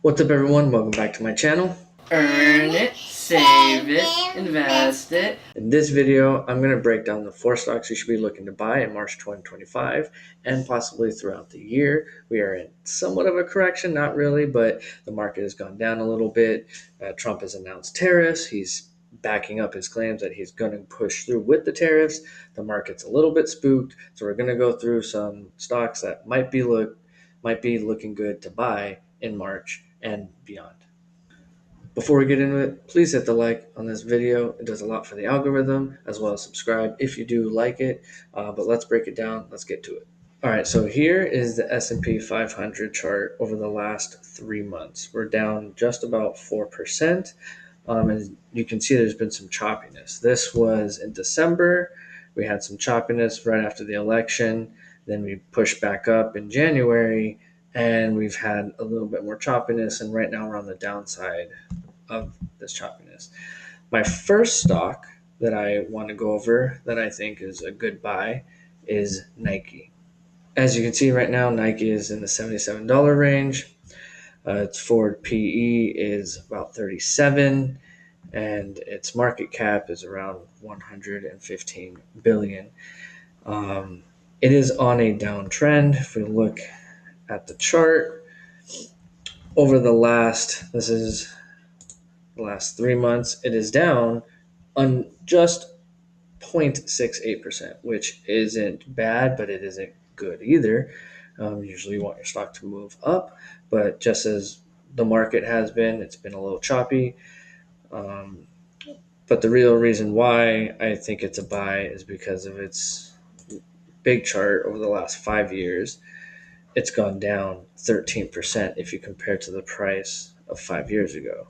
What's up, everyone? Welcome back to my channel. Earn it, save it, invest it. In this video, I'm going to break down the 4 stocks you should be looking to buy in March 2025 and possibly throughout the year. We are in somewhat of a correction, not really, but the market has gone down a little bit. Trump has announced tariffs. He's backing up his claims that he's going to push through with the tariffs. The market's a little bit spooked, so we're going to go through some stocks that might be looking good to buy in March and beyond. Before we get into it, please hit the like on this video. It does a lot for the algorithm, as well as subscribe if you do like it. But let's break it down. Let's get to it. All right, so here is the S&P 500 chart over the last 3 months. We're down just about 4%. And you can see there's been some choppiness. This was in December. We had some choppiness right after the election. Then we pushed back up in January, and we've had a little bit more choppiness. And right now we're on the downside of this choppiness. My first stock that I want to go over that I think is a good buy is Nike. As you can see right now, Nike is in the $77 range. Its forward PE is about 37, and its market cap is around 115 billion. It is on a downtrend. If we look at the chart over the last 3 months, it is down on just 0.68%, which isn't bad, but it isn't good either. Usually you want your stock to move up, but just as the market has been, it's been a little choppy. But the real reason why I think it's a buy is because of its big chart over the last 5 years. It's gone down 13% if you compare to the price of 5 years ago.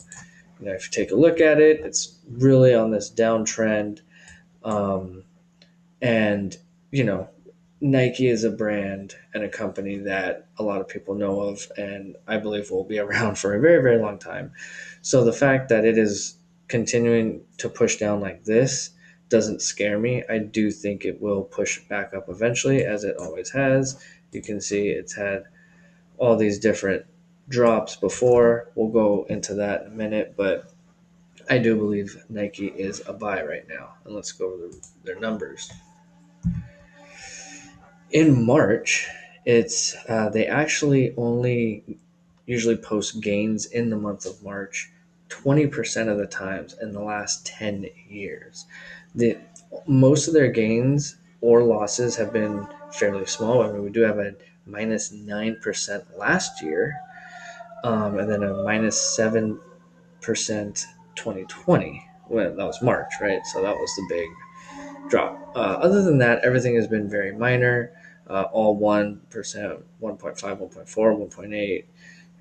If you take a look at it, it's really on this downtrend. And, Nike is a brand and a company that a lot of people know of, and I believe will be around for a very, very long time. So the fact that it is continuing to push down like this doesn't scare me. I do think it will push back up eventually, as it always has. You can see it's had all these different drops before. We'll go into that in a minute, but I do believe Nike is a buy right now. And let's go over their numbers. In March, it's they actually only usually post gains in the month of March 20% of the times in the last 10 years. Most of their gains or losses have been fairly small. I mean, we do have a minus 9% last year, and then a minus 7% 2020. Well, that was March, right? So that was the big drop. Other than that, everything has been very minor, all 1%, 1.5, 1.4, 1.8.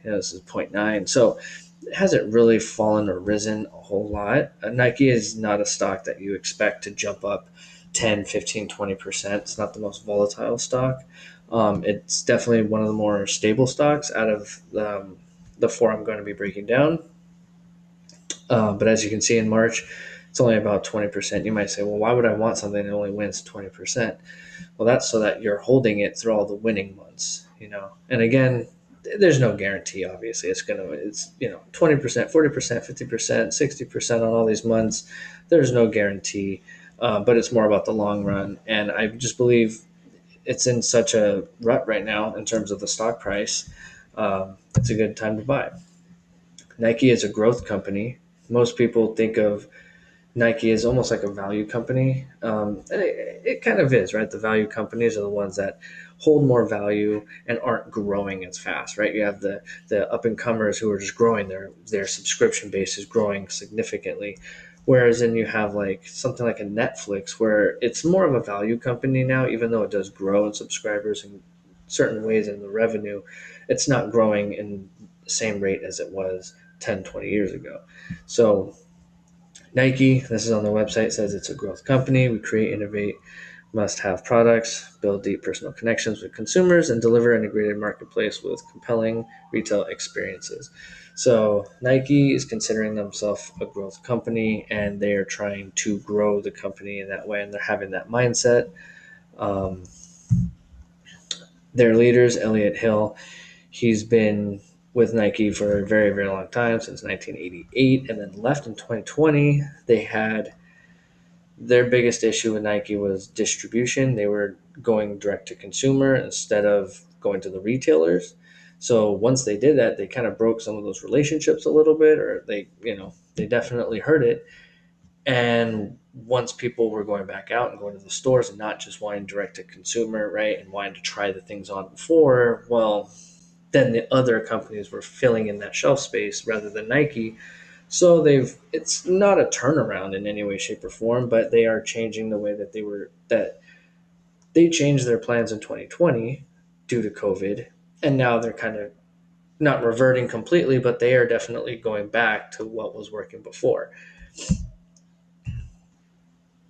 This is 0.9. So it hasn't really fallen or risen a whole lot. Nike is not a stock that you expect to jump up 10, 15, 20%. It's not the most volatile stock. It's definitely one of the more stable stocks out of the 4 I'm going to be breaking down. But as you can see in March, it's only about 20%. You might say, well, why would I want something that only wins 20%? Well, that's so that you're holding it through all the winning months, And again, there's no guarantee, obviously. It's 20%, 40%, 50%, 60% on all these months. There's no guarantee, but it's more about the long run. And I just believe it's in such a rut right now in terms of the stock price. It's a good time to buy. Nike is a growth company. Most people think of Nike is almost like a value company. And it kind of is, right? The value companies are the ones that hold more value and aren't growing as fast, right? You have the up and comers who are just growing. Their subscription base is growing significantly. Whereas then you have like something like a Netflix where it's more of a value company now, even though it does grow in subscribers in certain ways in the revenue, it's not growing in the same rate as it was 10, 20 years ago. So Nike, this is on the website, says it's a growth company. We create, innovate, must-have products, build deep personal connections with consumers, and deliver integrated marketplace with compelling retail experiences. So Nike is considering themselves a growth company, and they are trying to grow the company in that way, and they're having that mindset. Their leaders, Elliott Hill, he's been with Nike for a very, very long time, since 1988, and then left in 2020. They had their biggest issue with Nike was distribution. They were going direct to consumer instead of going to the retailers. So once they did that, they kind of broke some of those relationships a little bit, or they definitely hurt it. And once people were going back out and going to the stores and not just wanting direct to consumer, right, and wanting to try the things on before, well, then the other companies were filling in that shelf space rather than Nike. So it's not a turnaround in any way, shape, or form, but they are changing the way that they changed their plans in 2020 due to COVID. And now they're kind of not reverting completely, but they are definitely going back to what was working before.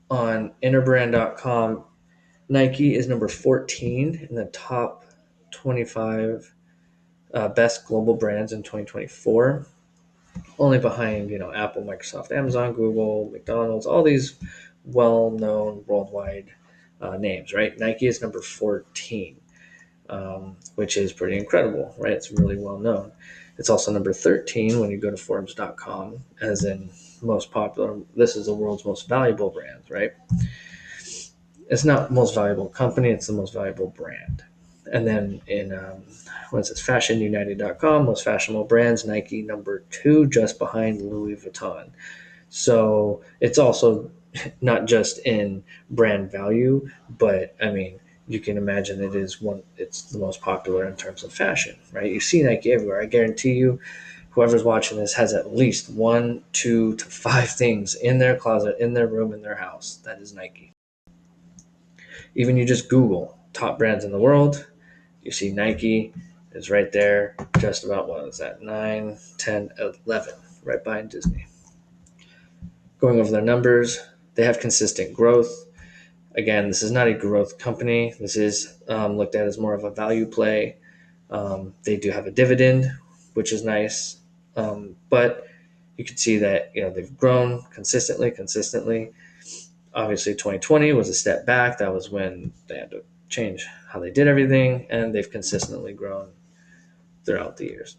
On interbrand.com, Nike is number 14 in the top 25 best global brands in 2024, only behind Apple, Microsoft, Amazon, Google, McDonald's, all these well-known worldwide names. Right, Nike is number 14, which is pretty incredible. Right, it's really well known. It's also number 13 when you go to Forbes.com, as in most popular. This is the world's most valuable brands. Right, it's not most valuable company; it's the most valuable brand. And then in what's it, fashionunited.com, most fashionable brands, Nike number 2, just behind Louis Vuitton. So it's also not just in brand value, but I mean, you can imagine it's the most popular in terms of fashion, right? You see Nike everywhere. I guarantee you, whoever's watching this has at least 1, 2 to 5 things in their closet, in their room, in their house that is Nike. Even you just Google top brands in the world, you see Nike is right there, just about, what is that, 9, 10, 11, right behind Disney. Going over their numbers, they have consistent growth. Again, this is not a growth company. This is looked at as more of a value play. They do have a dividend, which is nice, but you can see that they've grown consistently. Obviously, 2020 was a step back. That was when they had to change how they did everything, and they've consistently grown throughout the years.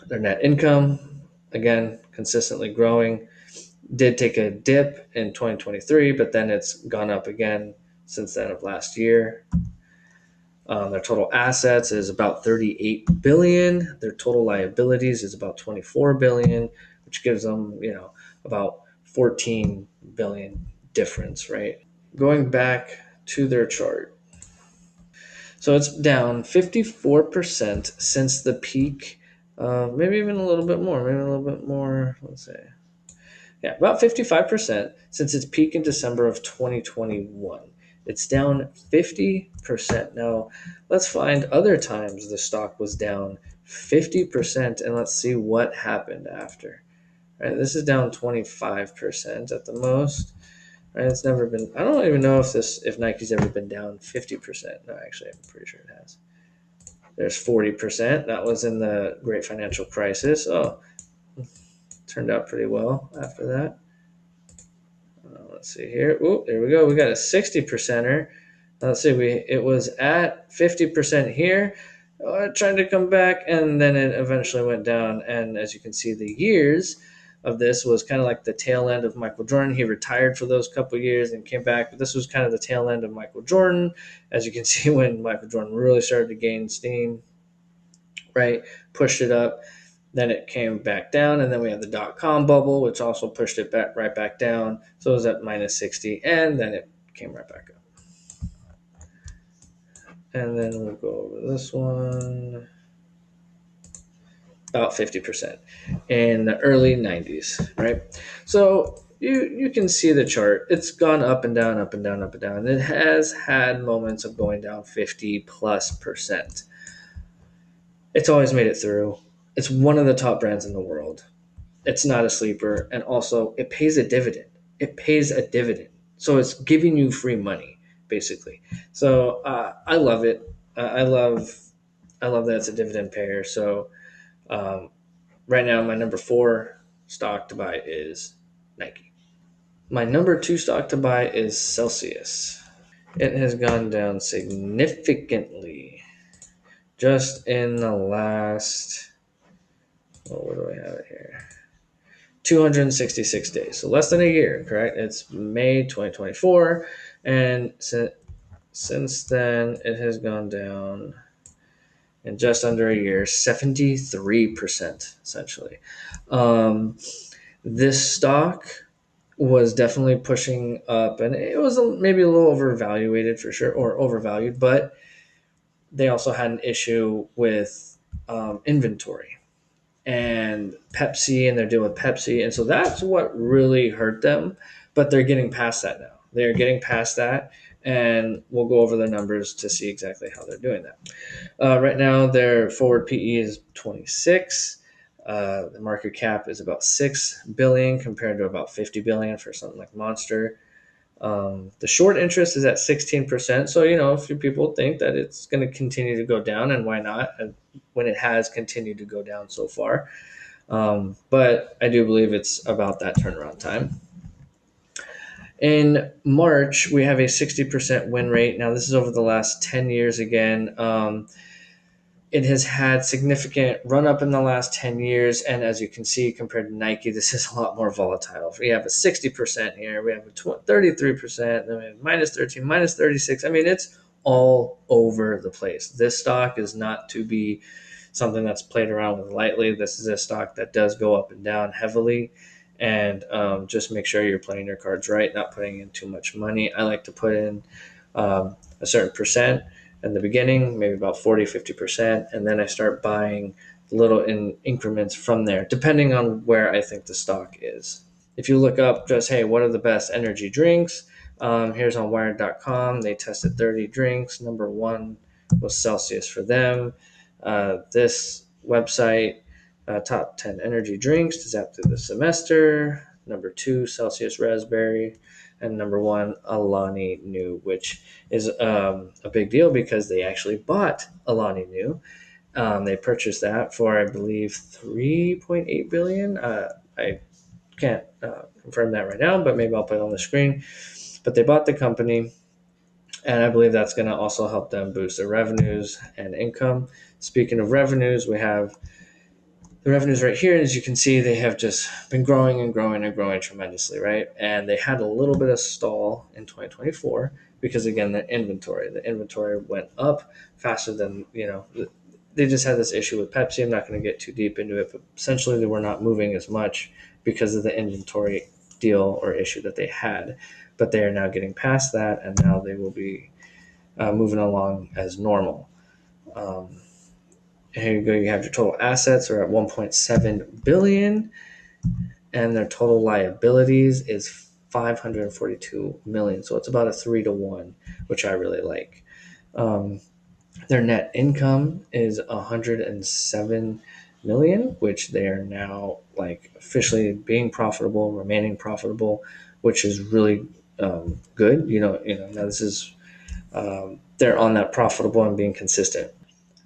Their net income, again, consistently growing. Did take a dip in 2023, but then it's gone up again since then of last year. Their total assets is about 38 billion. Their total liabilities is about 24 billion, which gives them, about 14 billion difference, right? Going back to their chart. So it's down 54% since the peak, maybe even a little bit more, let's say. Yeah, about 55% since its peak in December of 2021. It's down 50%. Now, let's find other times the stock was down 50%, and let's see what happened after. Right, this is down 25% at the most. Right, it's never been. I don't even know if Nike's ever been down 50%. No, actually, I'm pretty sure it has. There's 40%. That was in the Great Financial Crisis. Oh, turned out pretty well after that. Let's see here. Oh, there we go. We got a 60%er. Let's see. It was at 50% here, trying to come back, and then it eventually went down. And as you can see, the years of this was kind of like the tail end of Michael Jordan. He retired for those couple years and came back, but this was kind of the tail end of Michael Jordan. As you can see, when Michael Jordan really started to gain steam, right, pushed it up. Then it came back down, and then we had the dot-com bubble, which also pushed it right back down. So it was at minus 60, and then it came right back up. And then we'll go over this one. About 50% in the early 90s, right? So you can see the chart. It's gone up and down, up and down, up and down. It has had moments of going down 50+%. It's always made it through. It's one of the top brands in the world. It's not a sleeper, and also it pays a dividend. So it's giving you free money, basically. So I love it. I love that it's a dividend payer. So um, right now, my number 4 stock to buy is Nike. My number 2 stock to buy is Celsius. It has gone down significantly just in the last, what do I have it here? 266 days. So less than a year, correct? It's May 2024. And since then, it has gone down in just under a year, 73%, essentially. Um, this stock was definitely pushing up, and it was maybe a little overvaluated for sure, or overvalued, but they also had an issue with inventory and Pepsi, and they're dealing with Pepsi. And so that's what really hurt them. But they're getting past that now. They're getting past that. And we'll go over the numbers to see exactly how they're doing that. Right now, their forward PE is 26. The market cap is about 6 billion compared to about 50 billion for something like Monster. The short interest is at 16%. So, a few people think that it's going to continue to go down, and why not? And when it has continued to go down so far. But I do believe it's about that turnaround time. In March, we have a 60% win rate. Now, this is over the last 10 years again. It has had significant run up in the last 10 years. And as you can see, compared to Nike, this is a lot more volatile. We have a 60% here, we have a 33%, then we have minus 13, minus 36. I mean, it's all over the place. This stock is not to be something that's played around with lightly. This is a stock that does go up and down heavily. And just make sure you're playing your cards right, not putting in too much money. I like to put in a certain percent in the beginning, maybe about 40, 50%, and then I start buying little in increments from there, depending on where I think the stock is. If you look up just, hey, what are the best energy drinks? Here's on wired.com. They tested 30 drinks. Number one was Celsius for them. This website, top 10 energy drinks is after the semester. Number two, Celsius Raspberry. And number one, Alani Nu, which is a big deal because they actually bought Alani Nu. They purchased that for, I believe, 3.8 billion. I can't confirm that right now, but maybe I'll put it on the screen. But they bought the company, and I believe that's going to also help them boost their revenues and income. Speaking of revenues, we have the revenues right here. As you can see, they have just been growing and growing and growing tremendously, right? And they had a little bit of stall in 2024 because, again, the inventory went up faster than, they just had this issue with Pepsi. I'm not going to get too deep into it, but essentially they were not moving as much because of the inventory deal or issue that they had. But they are now getting past that, and now they will be moving along as normal. Here you go. You have your total assets are at 1.7 billion, and their total liabilities is 542 million. So it's about a 3-to-1, which I really like. Their net income is 107 million, which they are now like officially being profitable, remaining profitable, which is really good. Now this is they're on that profitable and being consistent.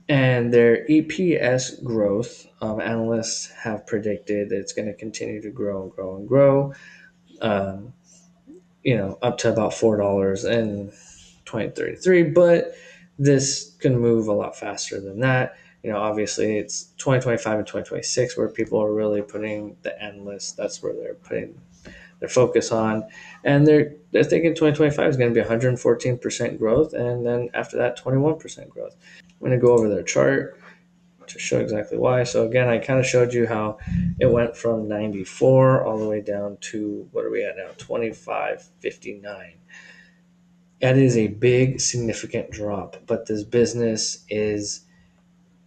And their EPS growth, analysts have predicted that it's going to continue to grow and grow and grow, um, up to about $4 in 2033. But this can move a lot faster than that. Obviously, it's 2025 and 2026 where people are really putting the analysts. That's where they're putting their focus on, and they're thinking 2025 is going to be 114% growth, and then after that, 21% growth. I'm going to go over their chart to show exactly why. So again, I kind of showed you how it went from 94 all the way down to, what are we at now, 25.59. That is a big, significant drop, but this business is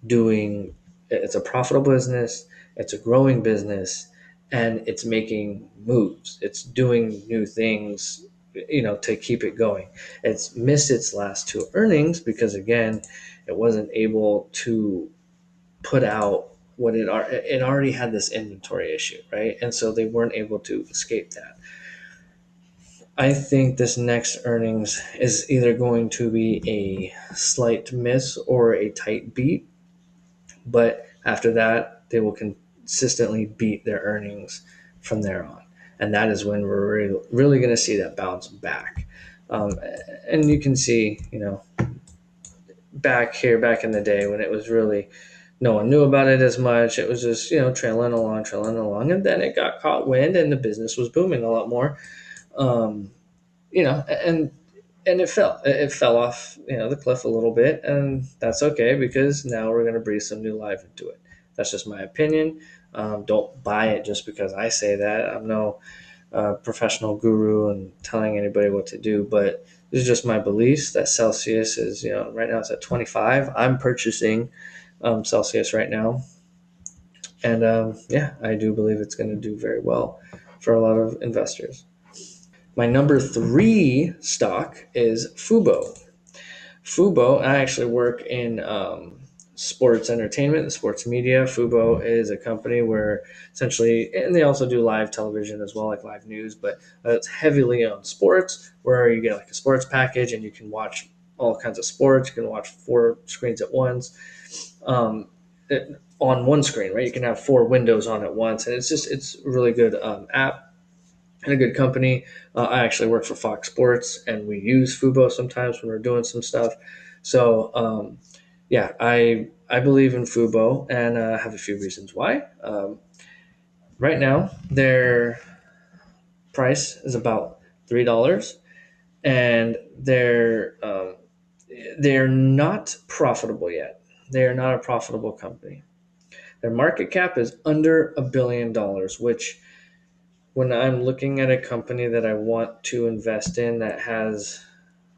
it's a profitable business, it's a growing business, and it's making moves. It's doing new things, to keep it going. It's missed its last two earnings because, again, it wasn't able to put out what it already had this inventory issue, right? And so they weren't able to escape that. I think this next earnings is either going to be a slight miss or a tight beat, but after that, they will consistently beat their earnings from there on. And that is when we're really going to see that bounce back. And you can see, back in the day when it was really no one knew about it as much. It was just trailing along, and then it got caught wind, and the business was booming a lot more. Um, and it fell off the cliff a little bit, and that's okay because now we're going to breathe some new life into it. That's just my opinion. Don't buy it just because I say that. I'm no professional guru and telling anybody what to do, but this is just my beliefs that Celsius is, right now it's at 25. I'm purchasing Celsius right now, and yeah, I do believe it's going to do very well for a lot of investors. My number three stock is FUBO. FUBO, I actually work in sports entertainment, the sports media. FUBO is a company where essentially, and they also do live television as well, like live news, but it's heavily on sports, where you get like a sports package and you can watch all kinds of sports. You can watch four screens at once. On one screen, right? You can have four windows on at once, and it's a really good app and a good company. I actually work for Fox Sports, and we use Fubo sometimes when we're doing some stuff. So yeah, I believe in Fubo, and have a few reasons why. Right now, their price is about $3, and they're not profitable yet. They are not a profitable company. Their market cap is under $1 billion, which when I'm looking at a company that I want to invest in that has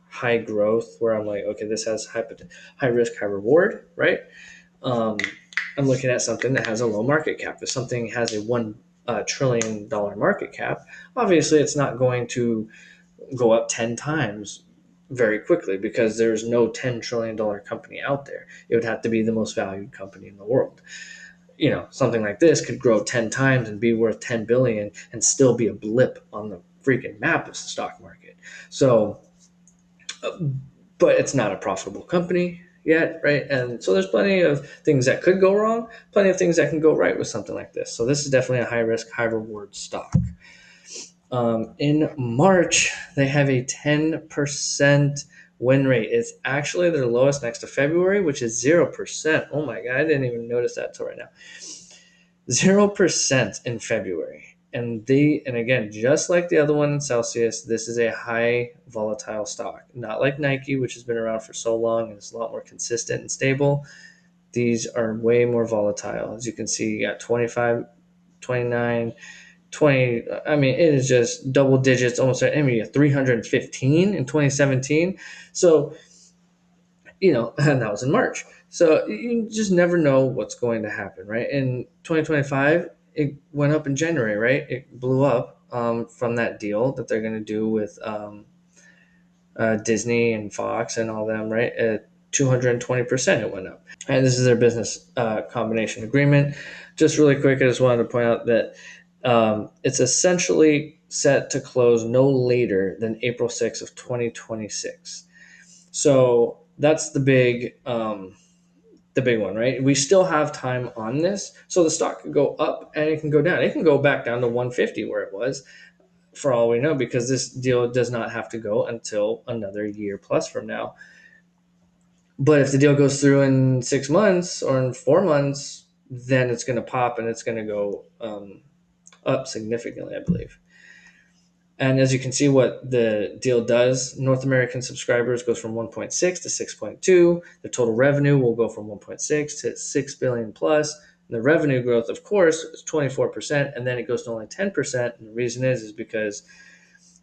high growth, where I'm like, okay, this has high risk, high reward, right? Um, I'm looking at something that has a low market cap. If something has a $1 trillion market cap, obviously it's not going to go up 10 times very quickly because there's no $10 trillion company out there. It would have to be the most valued company in the world. Something like this could grow 10 times and be worth 10 billion and still be a blip on the freaking map of the stock market. So, but it's not a profitable company yet, right? And so there's plenty of things that could go wrong, plenty of things that can go right with something like this. So this is definitely a high risk, high reward stock. In March, they have a 10% win rate. It's actually their lowest next to February, which is 0%. Oh my God, I didn't even notice that till right now. 0% in February. And again, just like the other one in Celsius, this is a high volatile stock. Not like Nike, which has been around for so long and is a lot more consistent and stable. These are way more volatile. As you can see, you got 25, 29, 20. I mean, it is just double digits, almost. I mean, 315 in 2017. So, and that was in March. So you just never know what's going to happen, right? In 2025, it went up in January, right? It blew up from that deal that they're going to do with Disney and Fox and all them, right? At 220% it went up. And this is their business combination agreement. Just really quick, I just wanted to point out that it's essentially set to close no later than April 6th of 2026. So that's the big one, right? We still have time on this. So the stock could go up and it can go down. It can go back down to 150 where it was for all we know, because this deal does not have to go until another year plus from now. But if the deal goes through in 6 months or in 4 months, then it's going to pop and it's going to go up significantly, I believe. And as you can see, what the deal does, North American subscribers goes from 1.6 to 6.2. The total revenue will go from 1.6 to 6 billion plus. And the revenue growth, of course, is 24%, and then it goes to only 10%. And the reason is because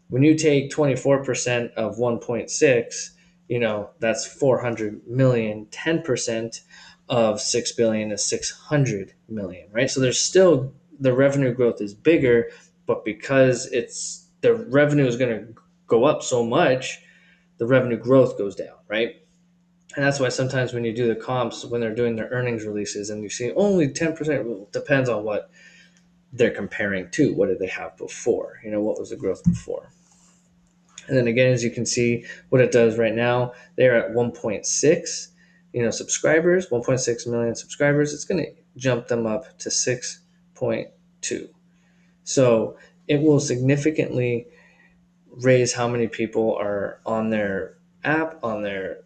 when you take 24% of 1.6, that's 400 million. 10% of 6 billion is 600 million, right? So there's still, the revenue growth is bigger, but because the revenue is going to go up so much, the revenue growth goes down, right? And that's why sometimes when you do the comps, when they're doing their earnings releases and you see only 10%, well, it depends on what they're comparing to. What did they have before? What was the growth before? And then again, as you can see, what it does right now, they're at 1.6, subscribers, 1.6 million subscribers. It's going to jump them up to 6.2. So it will significantly raise how many people are on their app, on their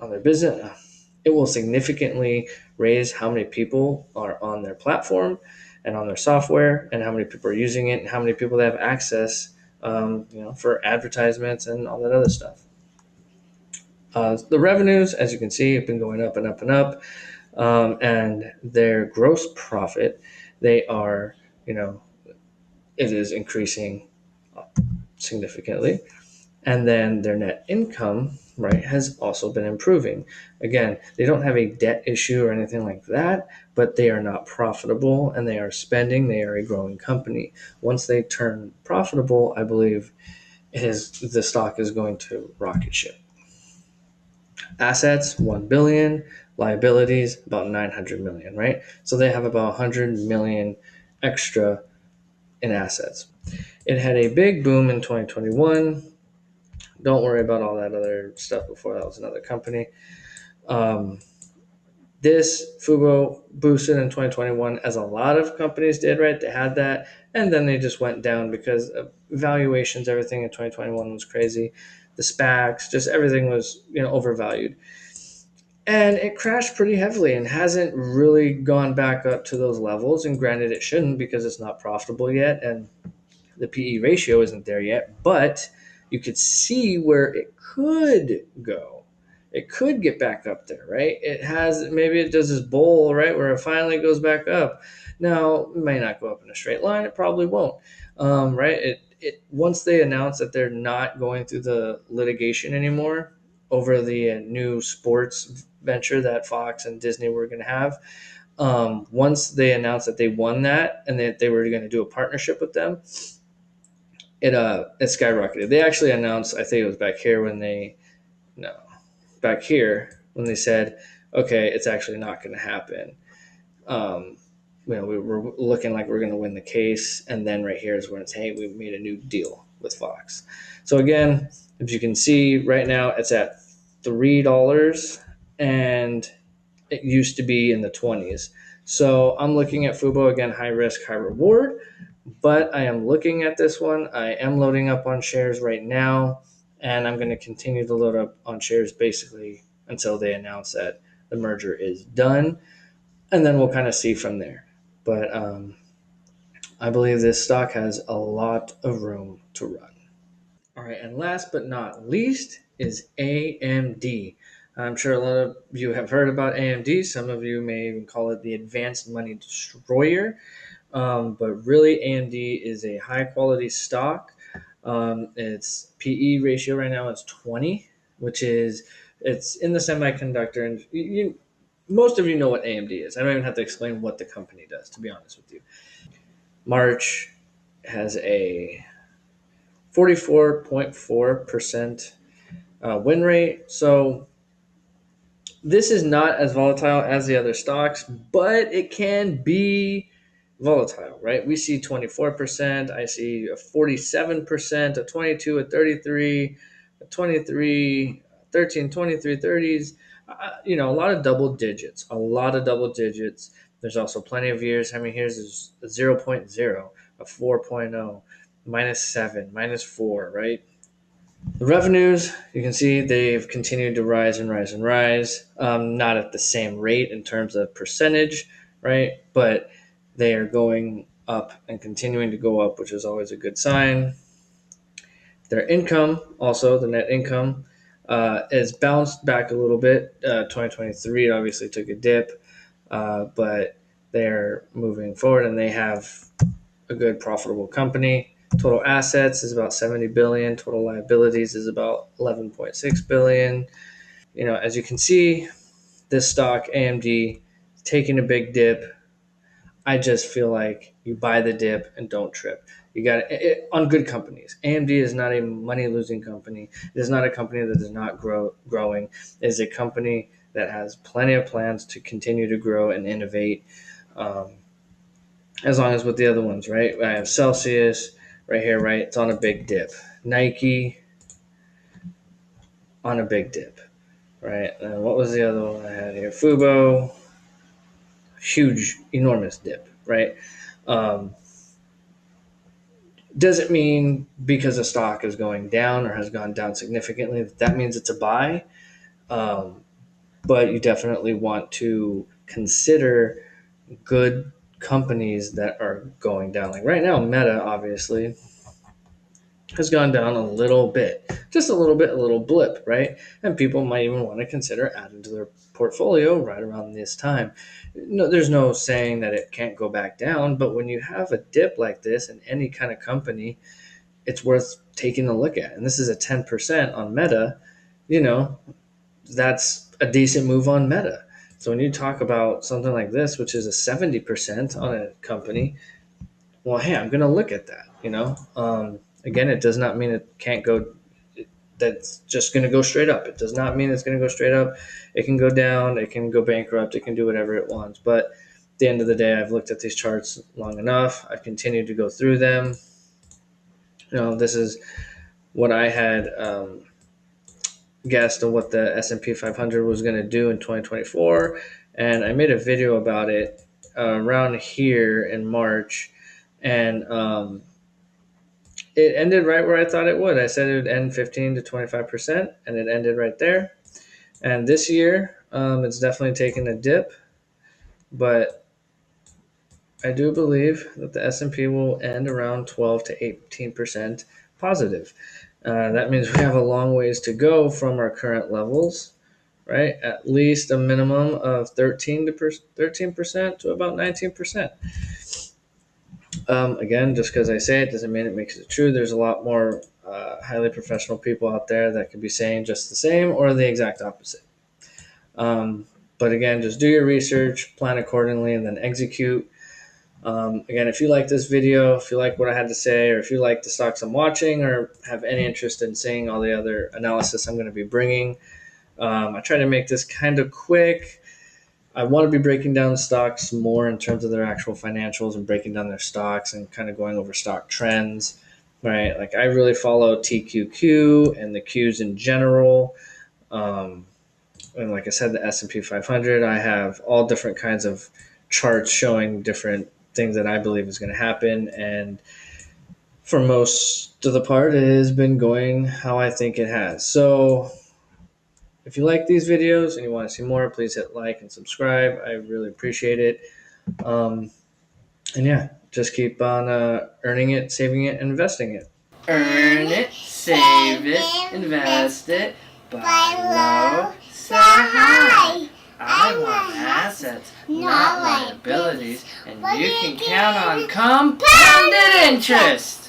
on their business. It will significantly raise how many people are on their platform and on their software, and how many people are using it, and how many people they have access, for advertisements and all that other stuff. The revenues, as you can see, have been going up and up and up, and their gross profit, they are, it is increasing significantly. And then their net income, right, has also been improving. Again, they don't have a debt issue or anything like that, but they are not profitable and they are spending. They are a growing company. Once they turn profitable, I believe the stock is going to rocket ship. Assets 1 billion, liabilities about 900 million, right? So they have about 100 million extra in assets. It had a big boom in 2021. Don't worry about all that other stuff before. That was another company. Um, this FUBO boosted in 2021, as a lot of companies did, right? They had that, and then they just went down because of valuations. Everything in 2021 was crazy. The SPACs, just everything was overvalued, and it crashed pretty heavily and hasn't really gone back up to those levels. And granted, it shouldn't because it's not profitable yet, and the PE ratio isn't there yet, but you could see where it could go. It could get back up there, right? It has, maybe it does this bowl, right, where it finally goes back up. Now, it may not go up in a straight line. It probably won't, right? It once they announce that they're not going through the litigation anymore over the new sports venture that Fox and Disney were going to have. Once they announced that they won that and that they were going to do a partnership with them, it skyrocketed. They actually announced, I think it was back here when they no back here when they said, okay, it's actually not going to happen. Um, we were looking like we're going to win the case, and then right here is when it's, hey, we made a new deal with Fox. So again, as you can see right now, it's at $3, and it used to be in the 20s. So I'm looking at FUBO again, high risk, high reward. But I am looking at this one. I am loading up on shares right now, and I'm going to continue to load up on shares basically until they announce that the merger is done, and then we'll kind of see from there. But I believe this stock has a lot of room to run. All right, and last but not least is AMD. I'm sure a lot of you have heard about AMD. Some of you may even call it the advanced money destroyer. But really, AMD is a high quality stock. Its PE ratio right now is 20, which is, it's in the semiconductor, and most of you know what AMD is. I don't even have to explain what the company does, to be honest with you. March has a 44.4% win rate. So this is not as volatile as the other stocks, but it can be volatile, right? We see 24%, I see a 47%, a 22, a 33, a 23, 13, 23, 30s, a lot of double digits, a lot of double digits. There's also plenty of years. How many years is a 0.0, a 4.0, -7, -4, right? The revenues, you can see they've continued to rise and rise and rise. Not at the same rate in terms of percentage, right? But they are going up and continuing to go up, which is always a good sign. Their income, also the net income, is bounced back a little bit. 2023 obviously took a dip, but they're moving forward and they have a good profitable company. Total assets is about 70 billion. Total liabilities is about 11.6 billion. As you can see, this stock AMD is taking a big dip. I just feel like you buy the dip and don't trip. You got it on good companies. AMD is not a money losing company. It is not a company that is not growing. It is a company that has plenty of plans to continue to grow and innovate. Um, as long as with the other ones, right? I have Celsius right here, right? It's on a big dip. Nike on a big dip, right? And what was the other one I had here? FUBO, huge, enormous dip, right? Um, doesn't mean because a stock is going down or has gone down significantly that means it's a buy. but you definitely want to consider good companies that are going down. Like right now, Meta obviously has gone down a little bit, just a little bit, a little blip, right? And people might even want to consider adding to their portfolio right around this time. No, there's no saying that it can't go back down, but when you have a dip like this in any kind of company, it's worth taking a look at. And this is a 10% on Meta, you know, that's a decent move on Meta. So when you talk about something like this, which is a 70% on a company, well, hey, I'm going to look at that, again, it does not mean it can't go, that's just going to go straight up. It does not mean it's going to go straight up. It can go down, it can go bankrupt, it can do whatever it wants. But at the end of the day, I've looked at these charts long enough. I've continued to go through them. This is what I had guessed of what the S&P 500 was going to do in 2024, and I made a video about it around here in March, and it ended right where I thought it would. I said it would end 15 to 25%, and it ended right there. And this year, it's definitely taken a dip, but I do believe that the S&P will end around 12 to 18% positive. That means we have a long ways to go from our current levels, right? At least a minimum of 13% to about 19%. Again, just because I say it doesn't mean it makes it true. There's a lot more highly professional people out there that could be saying just the same or the exact opposite. But again, just do your research, plan accordingly, and then execute. Again, if you like this video, if you like what I had to say, or if you like the stocks I'm watching, or have any interest in seeing all the other analysis I'm going to be bringing, I try to make this kind of quick. I want to be breaking down stocks more in terms of their actual financials and breaking down their stocks and kind of going over stock trends, right? Like I really follow TQQ and the Qs in general. And like I said, the S&P 500, I have all different kinds of charts showing different things that I believe is going to happen. And for most of the part, it has been going how I think it has. So if you like these videos and you want to see more, please hit like and subscribe. I really appreciate it. And yeah, just keep on earning it, saving it, and investing it. Earn it, save it, invest it, buy low, sell high. I want assets, not liabilities, and you can count on compounded interest.